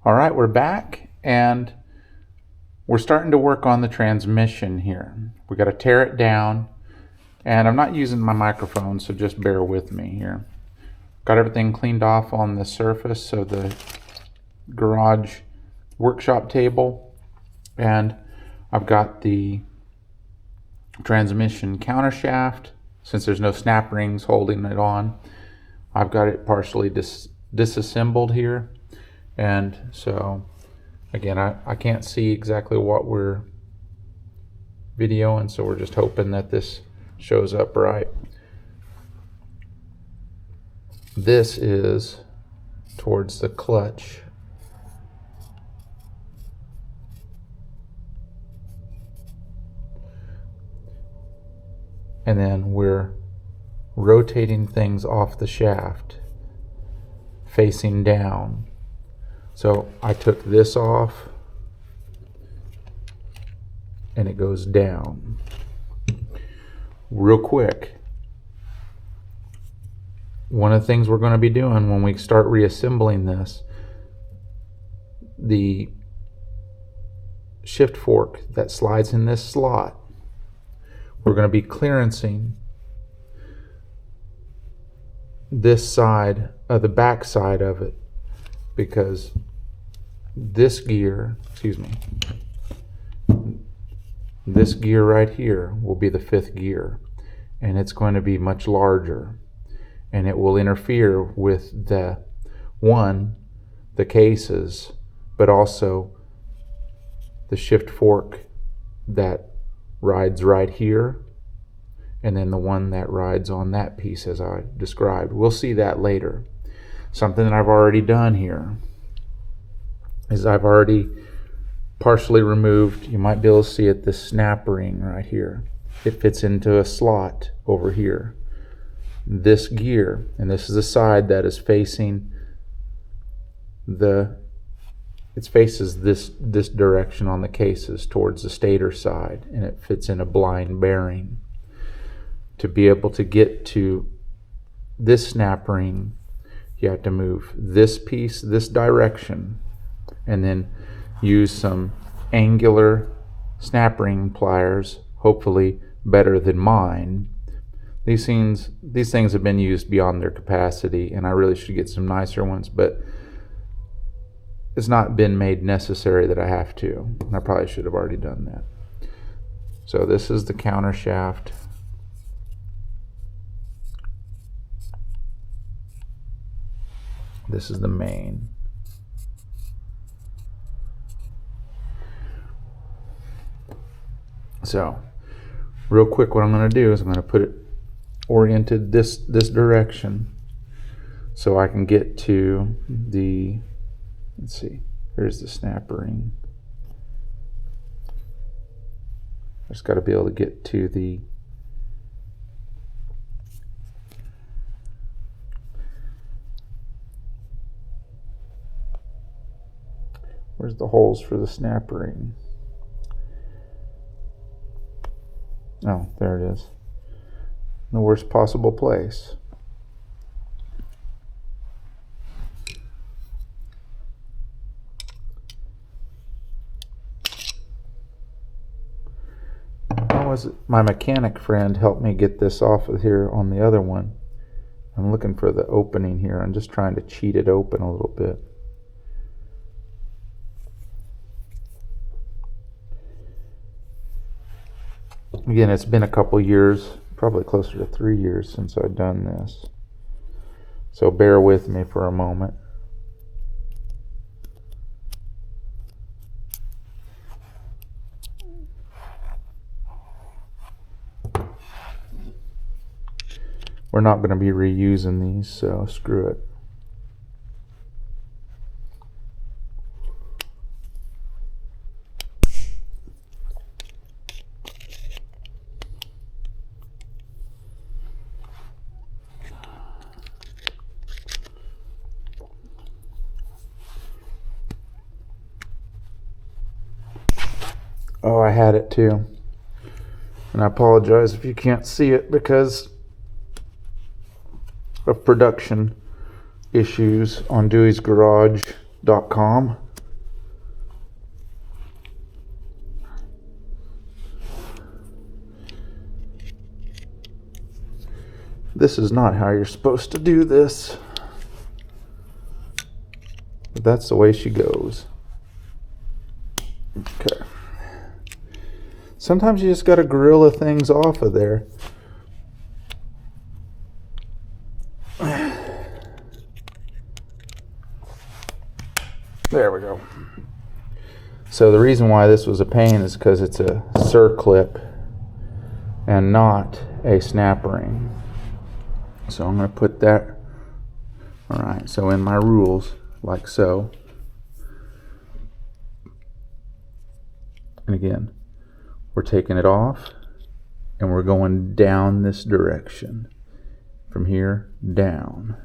All right, we're back and we're starting to work on the transmission here. We got to tear it down, and I'm not using my microphone, so just bear with me here. Got everything cleaned off on the surface of the garage workshop table, and I've got the transmission counter shaft. Since there's no snap rings holding it on, I've got it partially disassembled here. And so again, I can't see exactly what we're videoing, so we're just hoping that this shows up right. This is towards the clutch. And then we're rotating things off the shaft facing down. So I took this off and it goes down. Real quick, one of the things we're going to be doing when we start reassembling this, the shift fork that slides in this slot, we're going to be clearancing this side of the back side of it, because this gear, this gear right here will be the 5th gear, and it's going to be much larger, and it will interfere with the cases, but also the shift fork that rides right here, and then the one that rides on that piece as I described. We'll see that later. Something that I've already done here is I've already partially removed, you might be able to see it, this snap ring right here. It fits into a slot over here. This gear, and this is the side that is facing it faces this direction on the cases towards the stator side, and it fits in a blind bearing. To be able to get to this snap ring, you have to move this piece this direction, and then use some angular snap ring pliers, hopefully better than mine. These things have been used beyond their capacity, and I really should get some nicer ones, but it's not been made necessary that I have to. I probably should have already done that. So this is the counter shaft. This is the main. So real quick, what I'm going to do is I'm going to put it oriented this direction so I can get to the, let's see, here's the snap ring. I just got to be able to get to the where's the holes for the snap ring? Oh, there it is. In the worst possible place. My mechanic friend helped me get this off of here on the other one. I'm looking for the opening here. I'm just trying to cheat it open a little bit. Again, it's been a couple years, probably closer to 3 years since I've done this. So bear with me for a moment. We're not going to be reusing these, so screw it. Oh, I had it too. And I apologize if you can't see it because of production issues on Dewey'sGarage.com. This is not how you're supposed to do this. But that's the way she goes. Okay. Sometimes you just got to gorilla things off of there. There we go. So the reason why this was a pain is because it's a circlip and not a snap ring. So I'm going to put that, all right, so in my rules, like so. And again, we're taking it off and we're going down this direction. From here, down.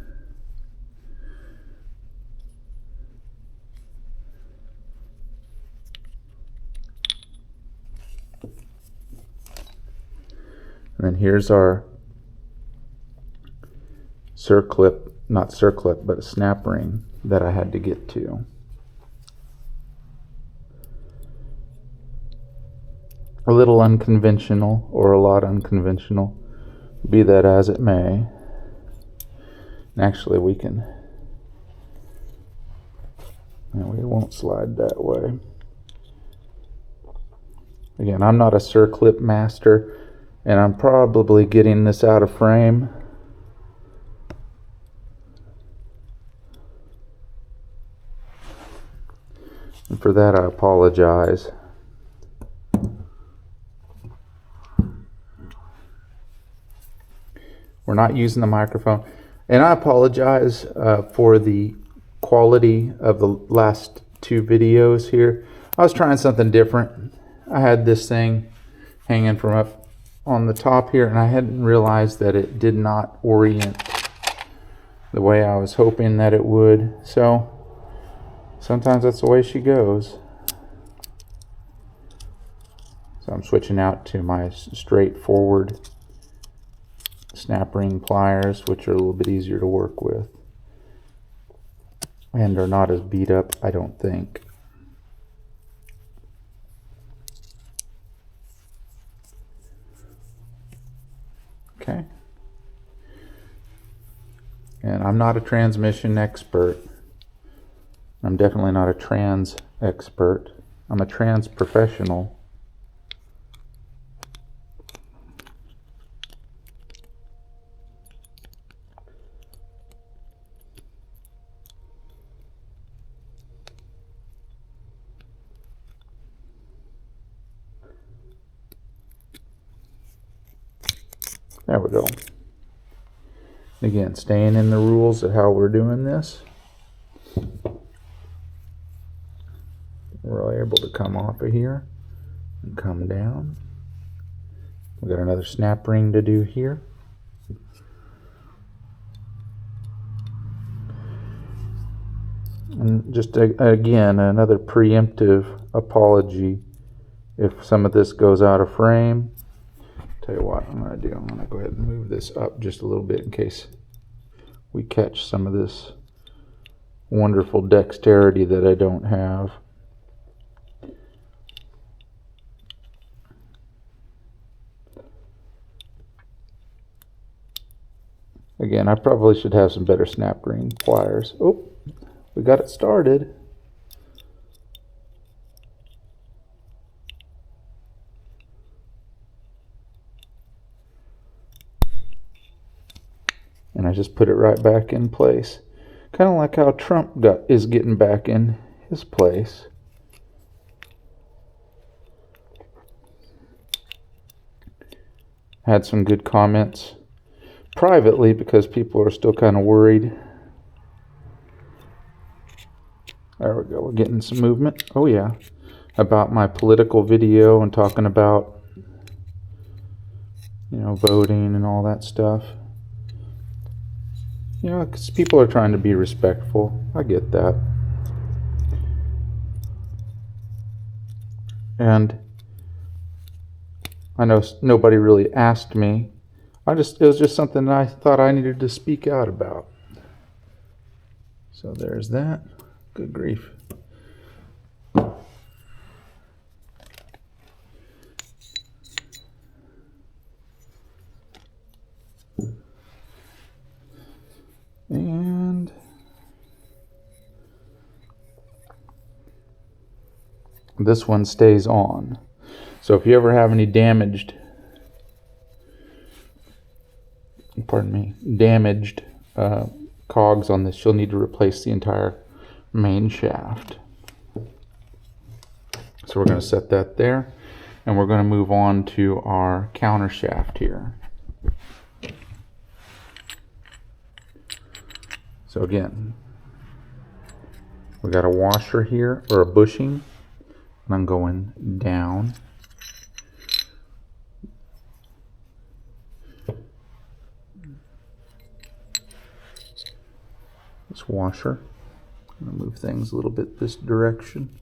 And then here's our circlip, not circlip, but a snap ring that I had to get to. A little unconventional, or a lot unconventional, be that as it may. And actually we can, we won't slide that way. Again, I'm not a circlip master, and I'm probably getting this out of frame. And for that I apologize. We're not using the microphone. And I apologize for the quality of the last two videos here. I was trying something different. I had this thing hanging from up on the top here, and I hadn't realized that it did not orient the way I was hoping that it would. So sometimes that's the way she goes. So I'm switching out to my straightforward snap ring pliers, which are a little bit easier to work with and are not as beat up, I don't think. Okay. And I'm not a transmission expert. I'm definitely not a trans expert. I'm a trans professional. There we go. Again, staying in the rules of how we're doing this. We're able to come off of here and come down. We got another snap ring to do here. And just again, another preemptive apology if some of this goes out of frame. Tell you what I'm going to do. I'm going to go ahead and move this up just a little bit in case we catch some of this wonderful dexterity that I don't have. Again, I probably should have some better snap ring pliers. Oh, we got it started. And I just put it right back in place. Kind of like how Trump is getting back in his place. Had some good comments privately because people are still kind of worried. There we go, we're getting some movement. Oh yeah, about my political video and talking about, voting and all that stuff. Because people are trying to be respectful. I get that. And I know nobody really asked me. It was just something that I thought I needed to speak out about. So there's that. Good grief. this one stays on. So if you ever have any damaged cogs on this, you'll need to replace the entire main shaft. So we're going to set that there, and we're going to move on to our counter shaft here. So again, we got a washer here, or a bushing, and I'm going down. This washer, I'm going to move things a little bit this direction.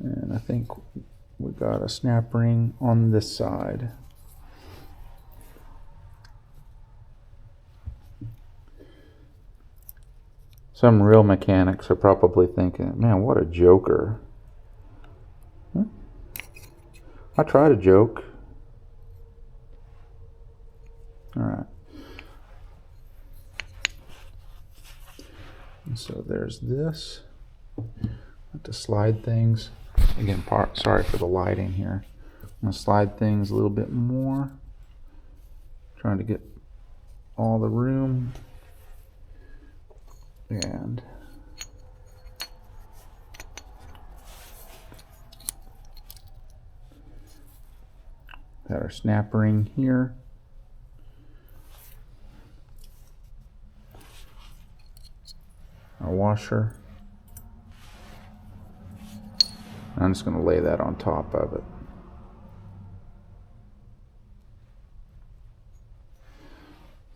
And I think we got a snap ring on this side. Some real mechanics are probably thinking, man, what a joker. I try to joke. All right. And so there's this. I have to slide things. Again, sorry for the lighting here. I'm going to slide things a little bit more. Trying to get all the room. And got our snap ring here. Our washer. I'm just going to lay that on top of it.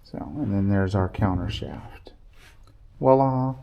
So, and then there's our counter shaft. Voila!